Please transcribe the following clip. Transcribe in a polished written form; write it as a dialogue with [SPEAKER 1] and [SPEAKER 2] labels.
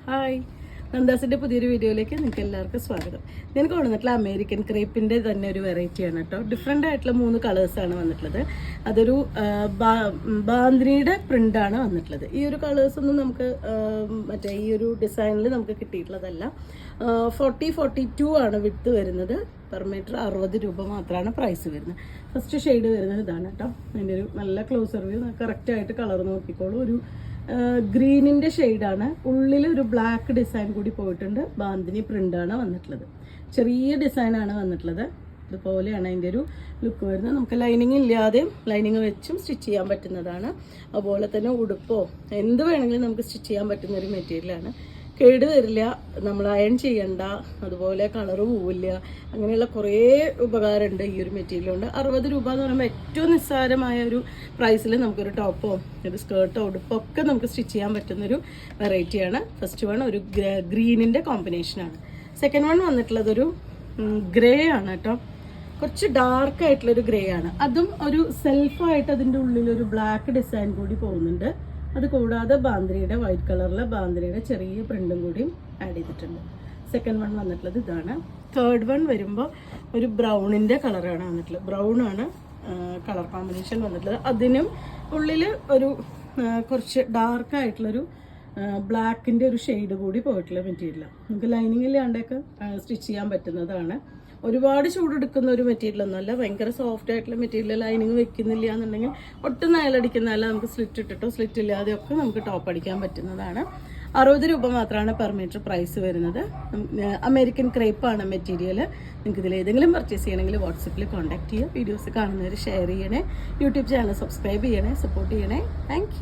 [SPEAKER 1] Hi, നന്ദാസിൻ്റെ പുതിയൊരു വീഡിയോയിലേക്ക് നിങ്ങൾക്ക് എല്ലാവർക്കും സ്വാഗതം. ഞാൻ കൊണ്ടുവന്നിട്ടുള്ള അമേരിക്കൻ ക്രേപ്പിൻ്റെ തന്നെ ഒരു വെറൈറ്റിയാണ് കേട്ടോ. ഡിഫറെൻ്റ് ആയിട്ടുള്ള 3 കളേഴ്സാണ് വന്നിട്ടുള്ളത്. അതൊരു ബാന്ദ്രിയുടെ പ്രിൻ്റാണ് വന്നിട്ടുള്ളത്. ഈ ഒരു കളേഴ്സൊന്നും നമുക്ക് മറ്റേ ഈ ഒരു ഡിസൈനിൽ നമുക്ക് കിട്ടിയിട്ടുള്ളതല്ല. 42 ആണ് വിഡ്ത്ത് വരുന്നത്. പെർ മീറ്റർ 60 രൂപ മാത്രമാണ് പ്രൈസ് വരുന്നത്. ഫസ്റ്റ് ഷെയ്ഡ് വരുന്നത് ഇതാണ് കേട്ടോ. അതിൻ്റെ ഒരു നല്ല ക്ലോസർ വ്യൂ, കറക്റ്റായിട്ട് കളർ നോക്കിക്കോളൂ. ഒരു ഗ്രീനിൻ്റെ ഷെയ്ഡാണ്. ഉള്ളിൽ ഒരു ബ്ലാക്ക് ഡിസൈൻ കൂടി പോയിട്ടുണ്ട്. ബാന്തിനി പ്രിൻ്റാണ് വന്നിട്ടുള്ളത്. ചെറിയ ഡിസൈനാണ് വന്നിട്ടുള്ളത്. ഇതുപോലെയാണ് അതിൻ്റെ ഒരു ലുക്ക് വരുന്നത്. നമുക്ക് ലൈനിങ് ഇല്ലാതെയും ലൈനിങ് വെച്ചും സ്റ്റിച്ച് ചെയ്യാൻ പറ്റുന്നതാണ്. അതുപോലെ തന്നെ ഉടുപ്പോ എന്ത് വേണമെങ്കിലും നമുക്ക് സ്റ്റിച്ച് ചെയ്യാൻ പറ്റുന്ന ഒരു മെറ്റീരിയലാണ്. കേട് വരില്ല, നമ്മൾ അയൺ ചെയ്യണ്ട, അതുപോലെ കളറ് പോവില്ല. അങ്ങനെയുള്ള കുറേ ഉപകാരമുണ്ട് ഈ ഒരു മെറ്റീരിയലുണ്ട്. 60 രൂപ എന്ന് പറയുമ്പോൾ ഏറ്റവും നിസ്സാരമായ ഒരു പ്രൈസിൽ നമുക്കൊരു ടോപ്പോ ഒരു സ്കേർട്ടോ ഉടുപ്പോ ഒക്കെ നമുക്ക് സ്റ്റിച്ച് ചെയ്യാൻ പറ്റുന്നൊരു വെറൈറ്റിയാണ്. ഫസ്റ്റ് വൺ ഒരു ഗ്രീനിൻ്റെ കോമ്പിനേഷനാണ്. സെക്കൻഡ് വൺ വന്നിട്ടുള്ളതൊരു ഗ്രേ ആണ് കേട്ടോ. കുറച്ച് ഡാർക്ക് ആയിട്ടുള്ളൊരു ഗ്രേ ആണ്. അതും ഒരു സെൽഫായിട്ട് അതിൻ്റെ ഉള്ളിലൊരു ബ്ലാക്ക് ഡിസൈൻ കൂടി പോകുന്നുണ്ട്. അത് കൂടാതെ ബാന്ദ്രിയുടെ വൈറ്റ് കളറിൽ ബാന്ദ്രിയുടെ ചെറിയ പ്രിന്റും കൂടിയും ആഡ് ചെയ്തിട്ടുണ്ട്. സെക്കൻഡ് വൺ വന്നിട്ടുള്ളത് ഇതാണ്. തേർഡ് വൺ വരുമ്പോൾ ഒരു ബ്രൗണിൻ്റെ കളറാണ് വന്നിട്ടുള്ളത്. ബ്രൗൺ ആണ് കളർ കോമ്പിനേഷൻ വന്നിട്ടുള്ളത്. അതിനും ഉള്ളിൽ ഒരു കുറച്ച് ഡാർക്കായിട്ടുള്ളൊരു ബ്ലാക്കിൻ്റെ ഒരു ഷെയ്ഡ് കൂടി പോയിട്ടുള്ള മെറ്റീരിയലാണ്. നമുക്ക് ലൈനിങ് ഇല്ലാണ്ടൊക്കെ സ്റ്റിച്ച് ചെയ്യാൻ പറ്റുന്നതാണ്. ഒരുപാട് ചൂടെടുക്കുന്ന ഒരു മെറ്റീരിയൽ ഒന്നുമല്ല. ഭയങ്കര സോഫ്റ്റ് ആയിട്ടുള്ള മെറ്റീരിയൽ. ലൈനിങ് വെക്കുന്നില്ല എന്നുണ്ടെങ്കിൽ ഒട്ടും നയലടിക്കുന്നതല്ല. നമുക്ക് സ്ലിറ്റ് ഇട്ടിട്ടോ സ്ലിറ്റ് ഇല്ലാതെയൊക്കെ നമുക്ക് ടോപ്പ് അടിക്കാൻ പറ്റുന്നതാണ്. 60 രൂപ മാത്രമാണ് പെർ മീറ്റർ പ്രൈസ് വരുന്നത്. അമേരിക്കൻ ക്രേപ്പാണ് മെറ്റീരിയൽ. നിങ്ങൾക്ക് ഇതിൽ ഏതെങ്കിലും പർച്ചേസ് ചെയ്യണമെങ്കിൽ വാട്സപ്പിൽ കോൺടാക്ട് ചെയ്യുക. വീഡിയോസ് കാണുന്നവർ ഷെയർ ചെയ്യണേ. യൂട്യൂബ് ചാനൽ സബ്സ്ക്രൈബ് ചെയ്യണേ, സപ്പോർട്ട് ചെയ്യണേ. താങ്ക്